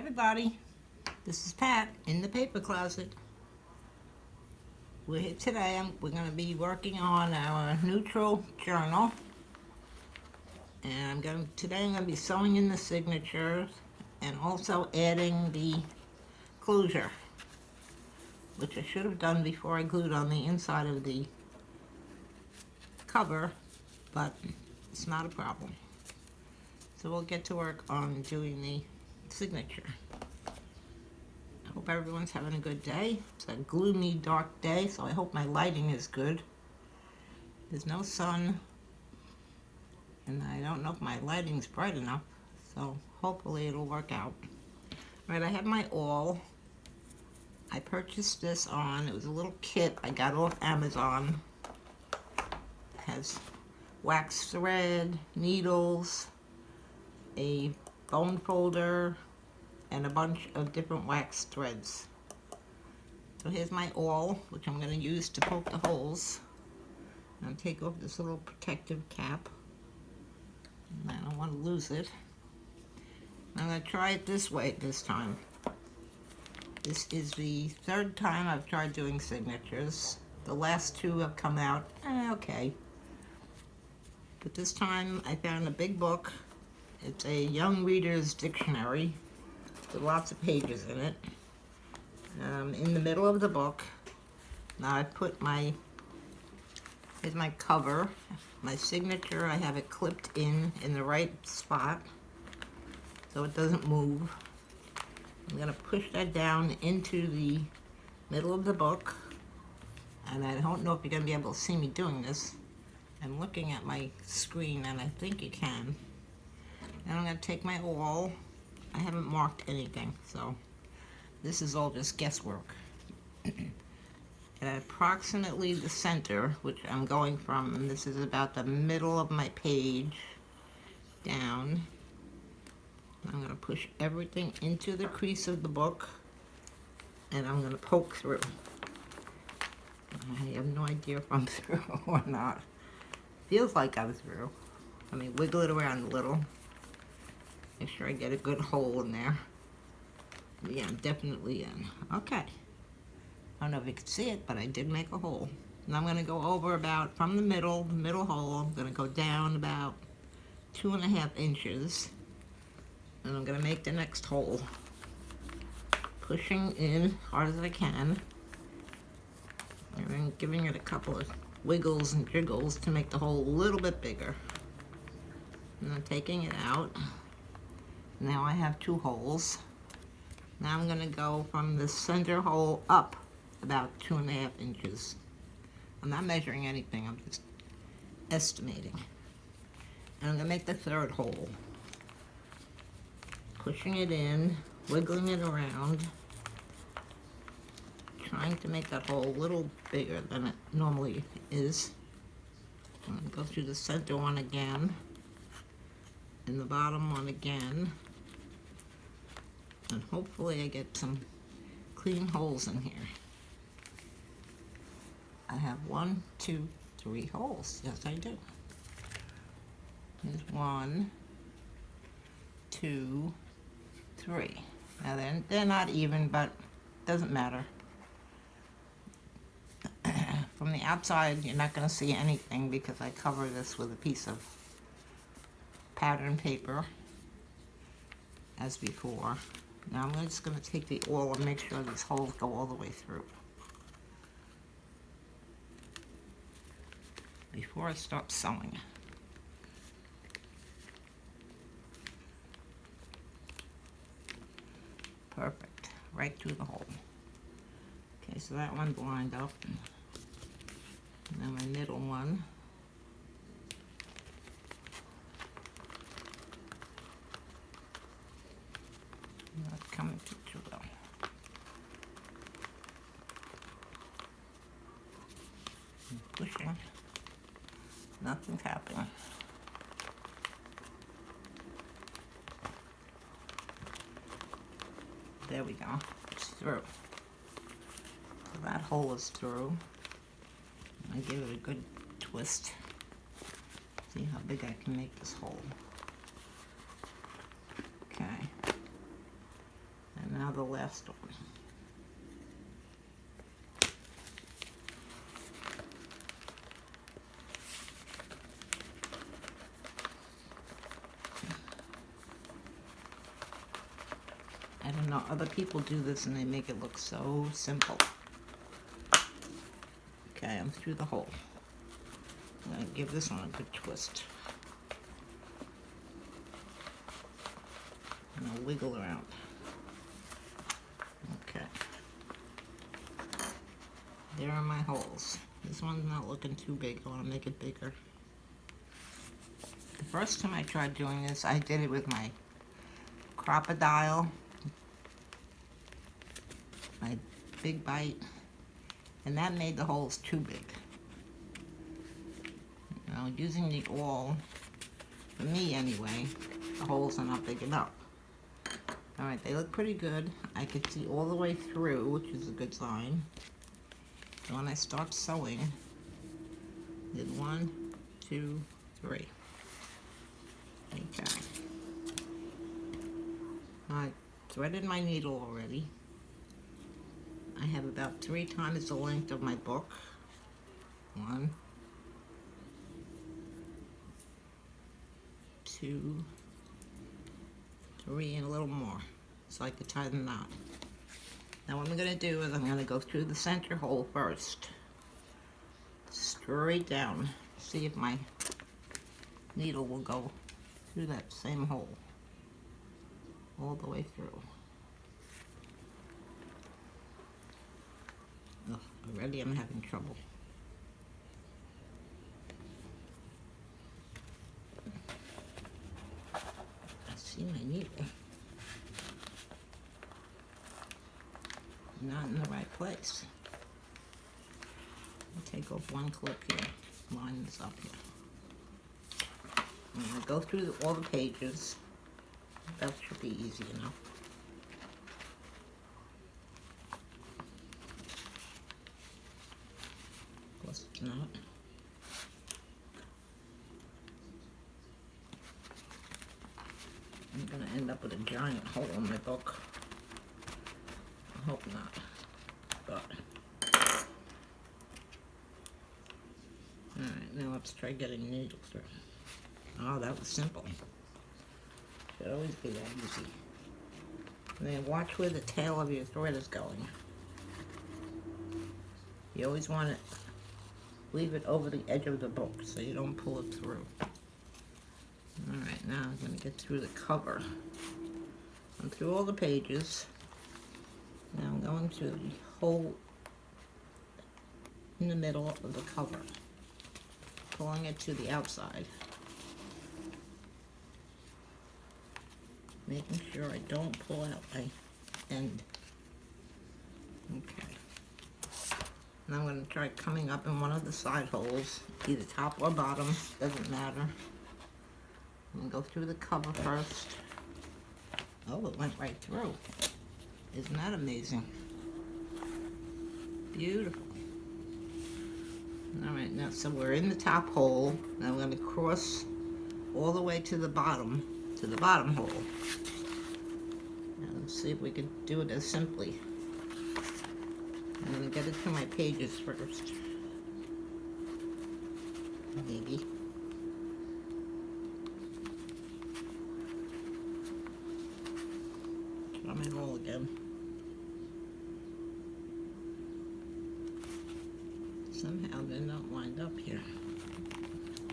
everybody, this is Pat in the paper closet. We're here today. We're going to be working on our neutral journal, and today I'm going to be sewing in the signatures and also adding the closure, which I should have done before I glued on the inside of the cover, but it's not a problem. So we'll get to work on doing the signature. I hope everyone's having a good day. It's a gloomy, dark day, so I hope my lighting is good. There's no sun, and I don't know if my lighting's bright enough, so hopefully it'll work out. Alright, I have my awl. I purchased this it was a little kit I got off Amazon. It has wax thread, needles, a bone folder, and a bunch of different wax threads. So here's my awl, which I'm going to use to poke the holes. I'll take off this little protective cap. And I don't want to lose it. I'm going to try it this way this time. This is the third time I've tried doing signatures. The last two have come out okay. But this time I found a big book. It's a young reader's dictionary. With lots of pages in it. In the middle of the book, now I put here's my cover, my signature. I have it clipped in the right spot so it doesn't move. I'm going to push that down into the middle of the book, and I don't know if you're going to be able to see me doing this. I'm looking at my screen and I think you can. And I'm going to take my awl. I haven't marked anything, so this is all just guesswork. At approximately the center, which I'm going from, and this is about the middle of my page down, I'm going to push everything into the crease of the book, and I'm going to poke through. I have no idea if I'm through or not. Feels like I'm through. Let me wiggle it around a little. Make sure I get a good hole in there. Yeah, I'm definitely in. Okay. I don't know if you can see it, but I did make a hole. And I'm going to go over about from the middle hole. I'm going to go down about 2.5 inches. And I'm going to make the next hole. Pushing in hard as I can. And then giving it a couple of wiggles and jiggles to make the hole a little bit bigger. And then taking it out. Now I have 2 holes. Now I'm going to go from the center hole up about 2.5 inches. I'm not measuring anything, I'm just estimating. And I'm going to make the 3rd hole. Pushing it in, wiggling it around, trying to make that hole a little bigger than it normally is. I'm going to go through the center one again, and the bottom one again. And hopefully I get some clean holes in here. I have 1, 2, 3 holes. Yes, I do. Here's 1, 2, 3. Now they're not even, but doesn't matter. From the outside, you're not going to see anything because I cover this with a piece of pattern paper, as before. Now I'm just going to take the awl and make sure these holes go all the way through before I start sewing. Perfect. Right through the hole. Okay, so that one's lined up. And then my middle one. Not coming too well. I'm pushing. Nothing's happening. There we go. It's through. So that hole is through. I give it a good twist. See how big I can make this hole. Okay. now the last one. I don't know, other people do this and they make it look so simple. Okay, I'm through the hole. I'm going to give this one a good twist. And I'll wiggle around. Okay. There are my holes. This one's not looking too big. I want to make it bigger. The first time I tried doing this, I did it with my crocodile, my big bite, and that made the holes too big. You know, using the awl, for me anyway, the holes are not big enough. Alright, they look pretty good. I can see all the way through, which is a good sign. So when I start sewing, did 1, 2, 3. Okay. I threaded my needle already. I have about 3 times the length of my book. 1, 2, 3, and a little more, so I could tie the knot. Now what I'm going to do is I'm going to go through the center hole first, straight down, see if my needle will go through that same hole, all the way through. Ugh, already I'm having trouble. I see my needle. Not in the right place. I'll take off one clip here, line this up here. I'm going to go through all the pages. That should be easy enough. Of course it's not. I'm going to end up with a giant hole in my book. I hope not, but. Alright, now let's try getting needle through. Oh, that was simple. Should always be that easy. And then watch where the tail of your thread is going. You always want to leave it over the edge of the book so you don't pull it through. Alright, now I'm going to get through the cover. I'm through all the pages. Now I'm going through the hole in the middle of the cover, pulling it to the outside, making sure I don't pull out my end. Okay. And I'm going to try coming up in one of the side holes, either top or bottom, doesn't matter. I'm going to go through the cover first. Oh, it went right through. Isn't that amazing? Beautiful. Alright, now so we're in the top hole. Now I'm going to cross all the way to the bottom hole. Now let's see if we can do it as simply. I'm going to get it to my pages first. Maybe. Try my hole again. Somehow they're not lined up here.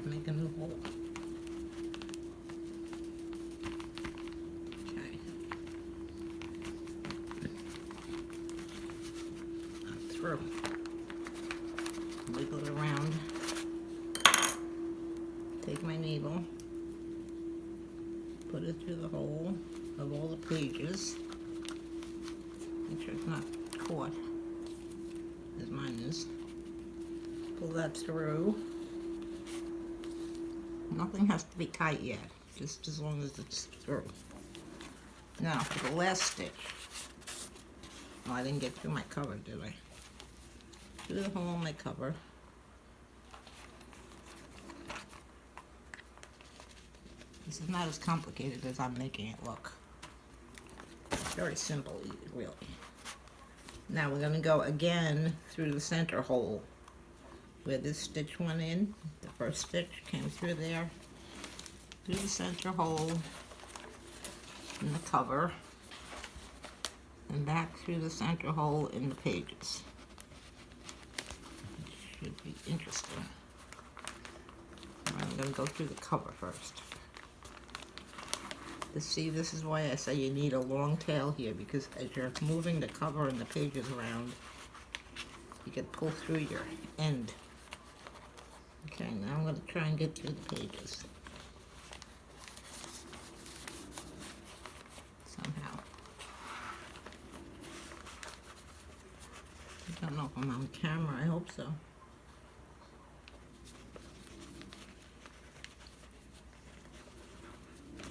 Make a new hole. Okay. I'm through. Wiggle it around. Take my needle. Put it through the hole of all the pages. Make sure it's not caught, as mine is. Pull that through. Nothing has to be tight yet, just as long as it's through. Now for the last stitch. Oh, I didn't get through my cover, did I? Through the hole in my cover. This is not as complicated as I'm making it look. Very simple, really. Now we're going to go again through the center hole where this stitch went in. The first stitch came through there, through the center hole in the cover, and back through the center hole in the pages. It should be interesting. I'm going to go through the cover first. See, this is why I say you need a long tail here, because as you're moving the cover and the pages around, you can pull through your end. Okay, now I'm going to try and get through the pages. Somehow. I don't know if I'm on camera, I hope so.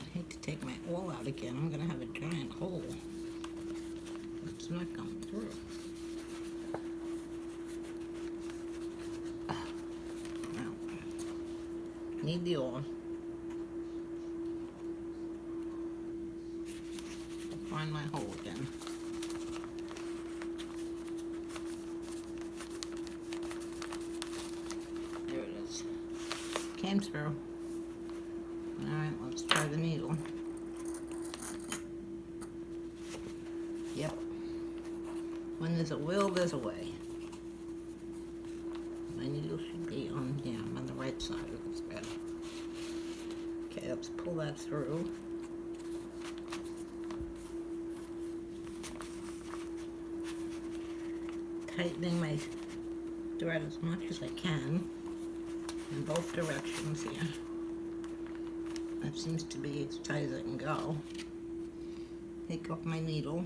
I hate to take my awl out again. I'm going to have a giant hole. It's not going through. Well, need the awl. Find my hole again. There it is. Came through. Alright, let's try the needle. Yep. When there's a will, there's a way. My needle should be on, yeah, I'm on the right side of this bed. Okay, let's pull that through. Tightening my thread as much as I can in both directions here. That seems to be as tight as I can go. Take off my needle.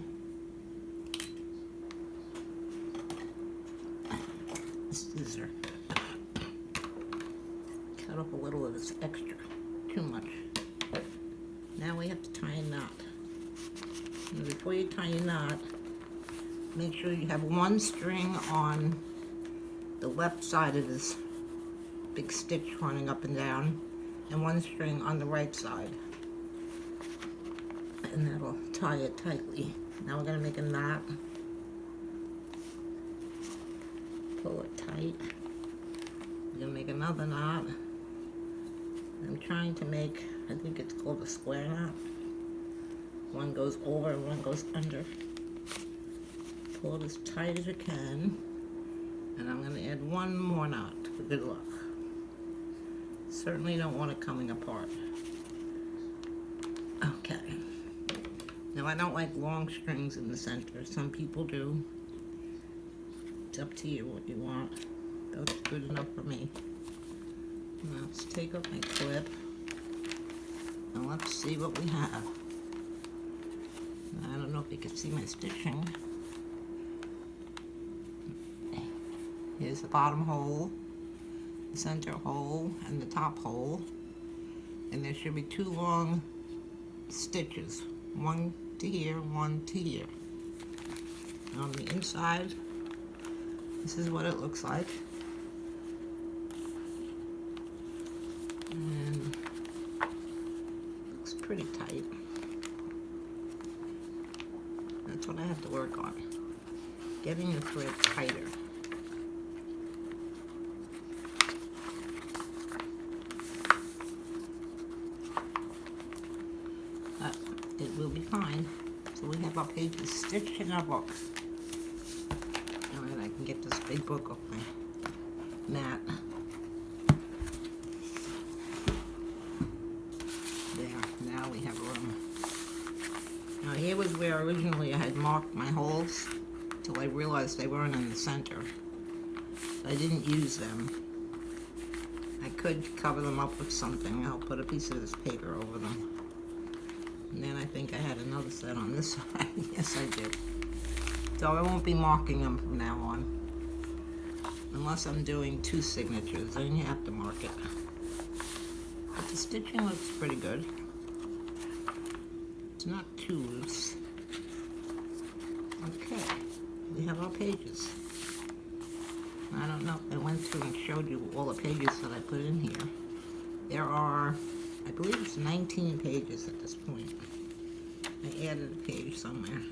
Scissor. Cut off a little of this extra. Too much. Now we have to tie a knot. And before you tie a knot, make sure you have one string on the left side of this big stitch running up and down, and one string on the right side, and that'll tie it tightly. Now we're going to make a knot. Pull it tight. We're going to make another knot. I'm trying to make, I think it's called a square knot. One goes over and one goes under. Pull it as tight as you can, and I'm going to add one more knot for good luck. Certainly don't want it coming apart. Okay. Now I don't like long strings in the center. Some people do. It's up to you what you want. That's good enough for me. Now let's take off my clip and let's see what we have. I don't know if you can see my stitching. Here's the bottom hole, the center hole, and the top hole. And there should be two long stitches. One to here, one to here. On the inside, this is what it looks like. And looks pretty tight. That's what I have to work on. Getting the thread tighter. It will be fine. So we have our pages stitched in our book. Alright, I can get this big book off my mat. There, now we have room. Now here was where originally I had marked my holes till I realized they weren't in the center. So I didn't use them. I could cover them up with something. I'll put a piece of this paper over them. And then I think I had another set on this side. Yes, I did. So I won't be marking them from now on. Unless I'm doing two signatures, then you have to mark it. But the stitching looks pretty good. It's not too loose. Okay, we have our pages. I don't know if I went through and showed you all the pages that I put in here. There are, I believe it's 19 pages at this point. I added a page somewhere.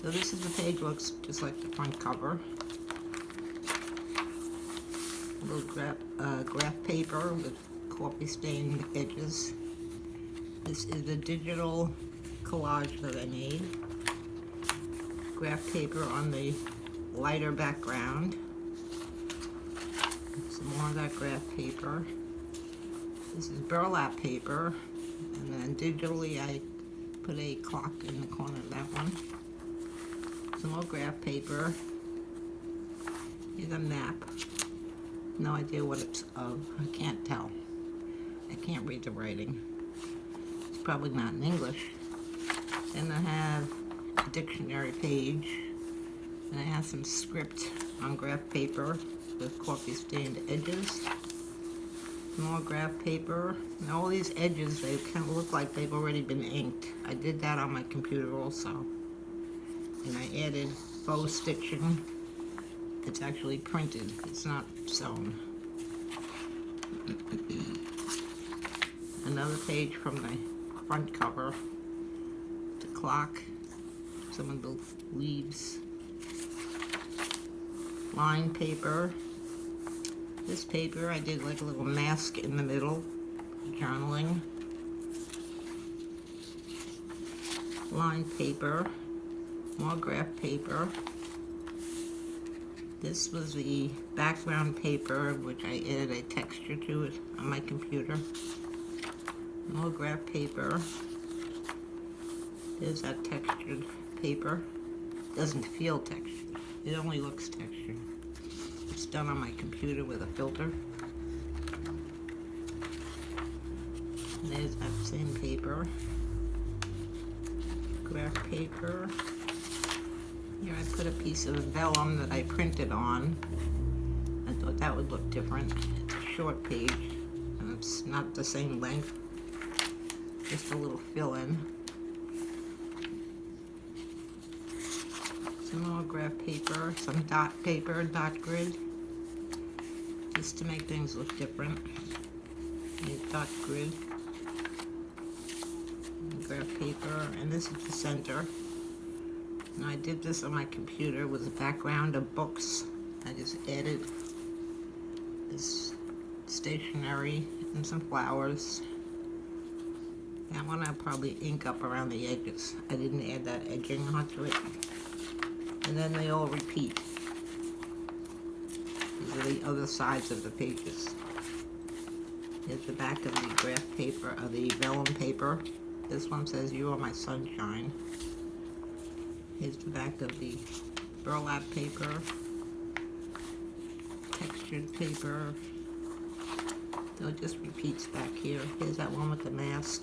So this is the page, looks just like the front cover. A little graph paper with coffee stained edges. This is the digital collage that I made. Graph paper on the lighter background. Some more of that graph paper. This is burlap paper, and then digitally I put a clock in the corner of that one. Some more graph paper. Here's a map. No idea what it's of. I can't tell. I can't read the writing. It's probably not in English. Then I have a dictionary page. And I have some script on graph paper with coffee stained edges. More graph paper. And all these edges, they kind of look like they've already been inked. I did that on my computer also. And I added faux stitching. It's actually printed, it's not sewn. Another page from the front cover. The clock. Some of the leaves. Line paper. This paper I did like a little mask in the middle. Journaling. Line paper. More graph paper. This was the background paper, which I added a texture to it on my computer. More graph paper. There's that textured paper. Doesn't feel textured. It only looks textured. It's done on my computer with a filter. And there's that same paper. Graph paper. Here I put a piece of vellum that I printed on. I thought that would look different. It's a short page, and it's not the same length. Just a little fill-in. Some more graph paper, some dot paper, dot grid. Just to make things look different. A dot grid. Graph paper, and this is the center. And I did this on my computer with a background of books. I just added this stationery and some flowers. That one I'll probably ink up around the edges. I didn't add that edging onto it. And then they all repeat. These are the other sides of the pages. Here's the back of the graph paper, of the vellum paper. This one says, "You are my sunshine." Here's the back of the burlap paper, textured paper. So it just repeats back here. Here's that one with the mask.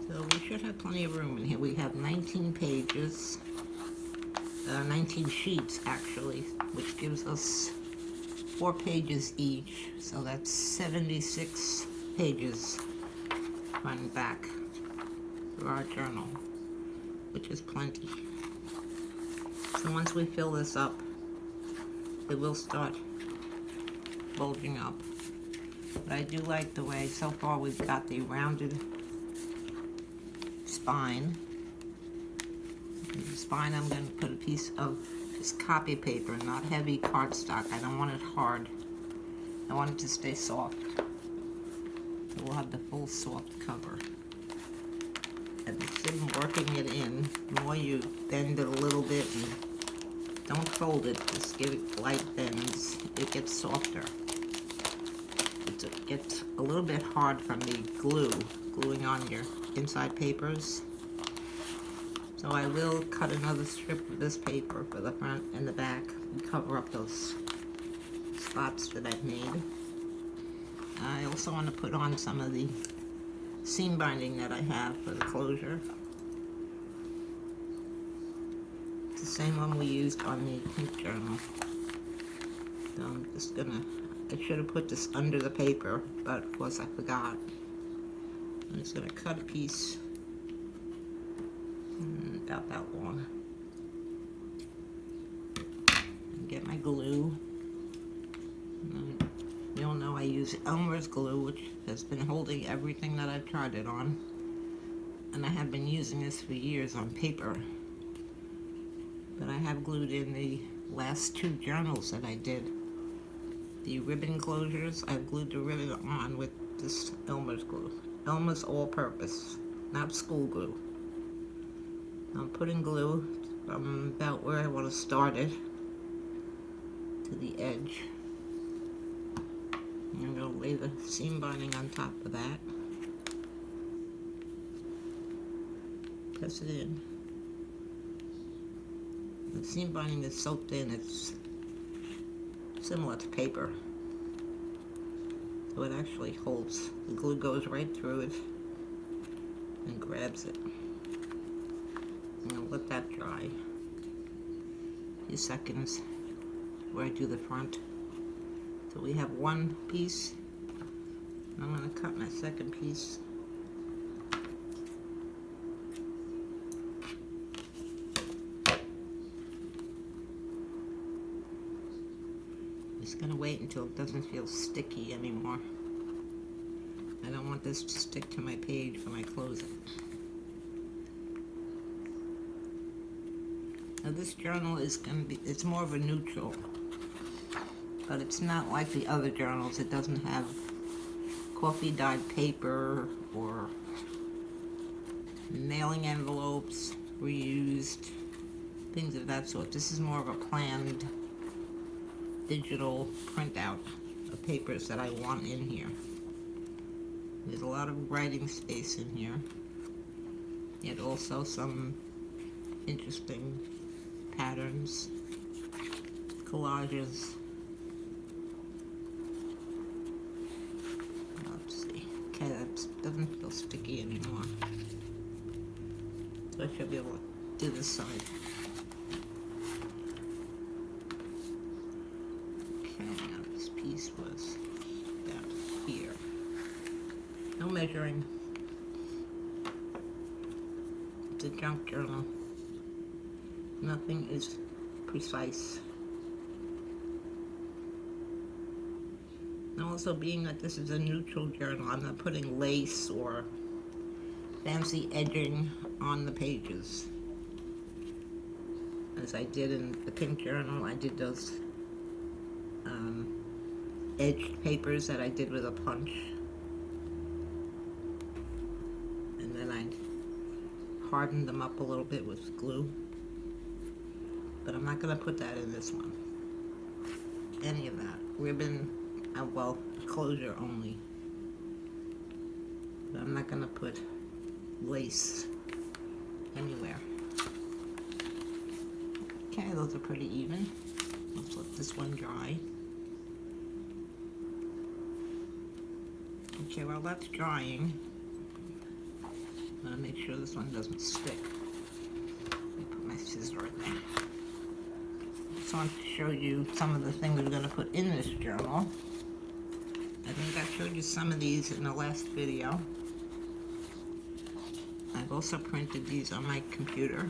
So we should have plenty of room in here. We have 19 pages, 19 sheets actually, which gives us 4 pages each. So that's 76 pages front and back for our journal, which is plenty. So once we fill this up, it will start bulging up. But I do like the way, so far we've got the rounded spine. In the spine I'm going to put a piece of just copy paper, not heavy cardstock. I don't want it hard. I want it to stay soft. So we'll have the full soft cover. And instead of working it in, the more you bend it a little bit and don't fold it, just give it light bends, it gets softer. It gets a little bit hard from the gluing on your inside papers. So I will cut another strip of this paper for the front and the back and cover up those spots that I've made. I also want to put on some of the seam binding that I have for the closure. It's the same one we used on the pink journal. So I'm just gonna, I should have put this under the paper, but of course I forgot. I'm just gonna cut a piece about that long. And get my glue. And you all know I use Elmer's glue, which has been holding everything that I've tried it on. And I have been using this for years on paper. But I have glued in the last 2 journals that I did. The ribbon closures, I've glued the ribbon on with this Elmer's glue. Elmer's all-purpose, not school glue. I'm putting glue from about where I want to start it to the edge. I'm going to lay the seam binding on top of that. Press it in. The seam binding is soaked in. It's similar to paper. So it actually holds. The glue goes right through it and grabs it. I'm going to let that dry. A few seconds where I do the front. So we have one piece. I'm going to cut my second piece. Just going to wait until it doesn't feel sticky anymore. I don't want this to stick to my page when I close it. Now this journal is going to be, it's more of a neutral, but it's not like the other journals. It doesn't have coffee dyed paper or mailing envelopes, reused, things of that sort. This is more of a planned digital printout of papers that I want in here. There's a lot of writing space in here, yet also some interesting patterns, collages. Let's see. Okay, that doesn't feel sticky anymore. So I should be able to do this side. Okay, now this piece was down here. No measuring. It's a junk journal. Nothing is precise. And also, being that this is a neutral journal, I'm not putting lace or fancy edging on the pages. As I did in the pink journal, I did those edged papers that I did with a punch. And then I hardened them up a little bit with glue. But I'm not going to put that in this one. Any of that. Ribbon, well, closure only. But I'm not going to put lace anywhere. Okay, those are pretty even. Let's let this one dry. Okay, while that's drying, I'm going to make sure this one doesn't stick. Let me put my scissor in there. I just want to show you some of the things we're going to put in this journal. I think I showed you some of these in the last video. I've also printed these on my computer.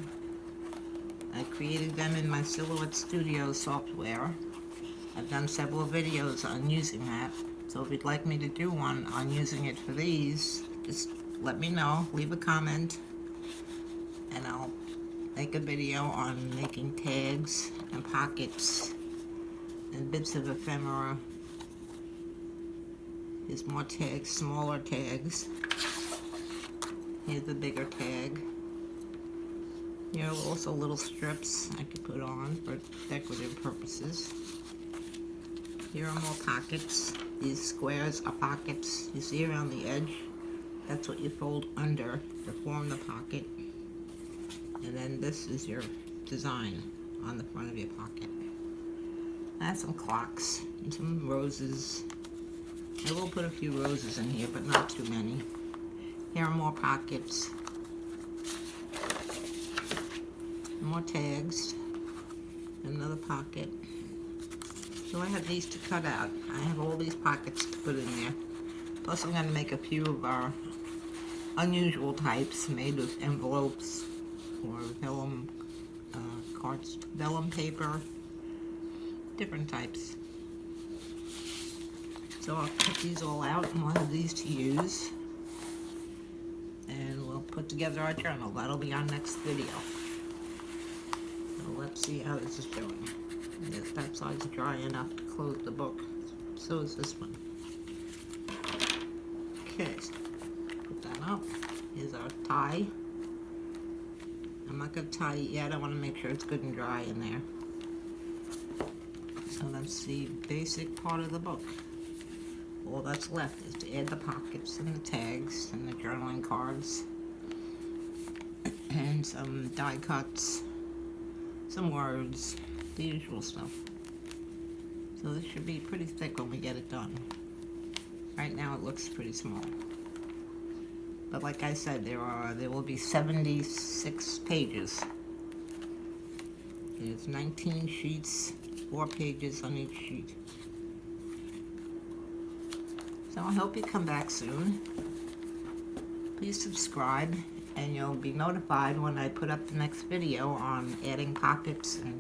I created them in my Silhouette Studio software. I've done several videos on using that. So if you'd like me to do one on using it for these, just let me know, leave a comment, and I'll make a video on making tags and pockets and bits of ephemera. Here's more tags, smaller tags. Here's the bigger tag. Here are also little strips I could put on for decorative purposes. Here are more pockets. These squares are pockets. You see around the edge? That's what you fold under to form the pocket. And then this is your design on the front of your pocket. I have some clocks and some roses. I will put a few roses in here, but not too many. Here are more pockets. More tags. Another pocket. So I have these to cut out. I have all these pockets to put in there. Plus I'm going to make a few of our unusual types made with envelopes or vellum cards, vellum paper, different types. So I'll cut these all out and we'll have these to use. And we'll put together our journal. That'll be our next video. So let's see how this is doing. Yes, that side's dry enough to close the book. So is this one. Okay, so put that up. Here's our tie. I'm not going to tie it yet. I want to make sure it's good and dry in there. So that's the basic part of the book. All that's left is to add the pockets and the tags and the journaling cards and some die cuts, some words, the usual stuff. So this should be pretty thick when we get it done. Right now it looks pretty small. But like I said, there will be 76 pages. There's 19 sheets, 4 pages on each sheet. So I hope you come back soon. Please subscribe and you'll be notified when I put up the next video on adding pockets and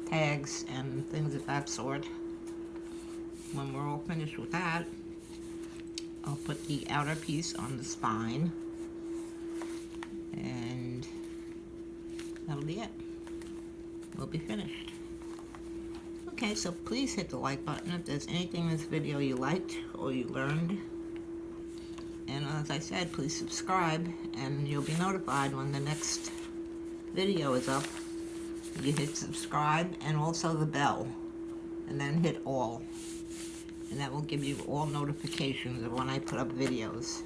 tags and things of that sort. When we're all finished with that, I'll put the outer piece on the spine and that'll be it. We'll be finished. Okay, so please hit the like button if there's anything in this video you liked or you learned. And as I said, please subscribe and you'll be notified when the next video is up. You hit subscribe and also the bell, and then hit all. And that will give you all notifications of when I put up videos.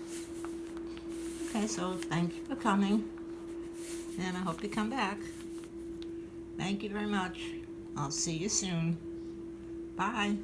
Okay, so thank you for coming, and I hope you come back. Thank you very much. I'll see you soon. Bye.